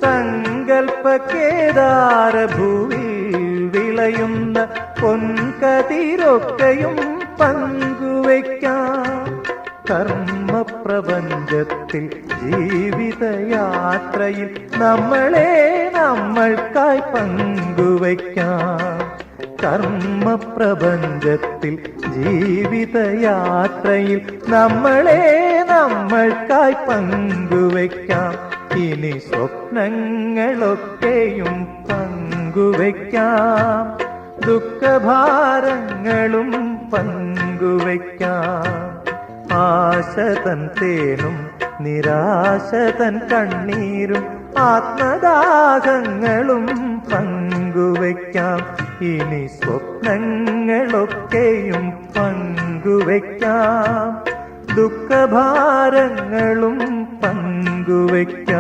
സങ്കൽപ്പ കേദാരഭൂവിൽ വിളയുന്ന പൊൻകതിരൊക്കെയും പങ്കുവയ്ക്കാം. കർമ്മപ്രപഞ്ചത്തിൽ ജീവിതയാത്രയിൽ നമ്മളെ നമ്മൾക്കായി പങ്കുവയ്ക്കാം. കർമ്മപ്രപഞ്ചത്തിൽ ജീവിതയാത്രയിൽ നമ്മളെ നമ്മൾക്കായി പങ്കുവയ്ക്കാം. ഇനി സ്വപ്നങ്ങളൊക്കെയും പങ്കുവയ്ക്കാം. ദുഃഖഭാരങ്ങളും പങ്കുവയ്ക്കാം. ആശതൻ തേനും നിരാശതൻ കണ്ണീരും ആത്മദാഹങ്ങളും പങ്കുവയ്ക്കാം. ഇനി സ്വപ്നങ്ങളൊക്കെയും പങ്കുവയ്ക്കാം. ദുഃഖഭാരങ്ങളും പങ്കുവയ്ക്കാം.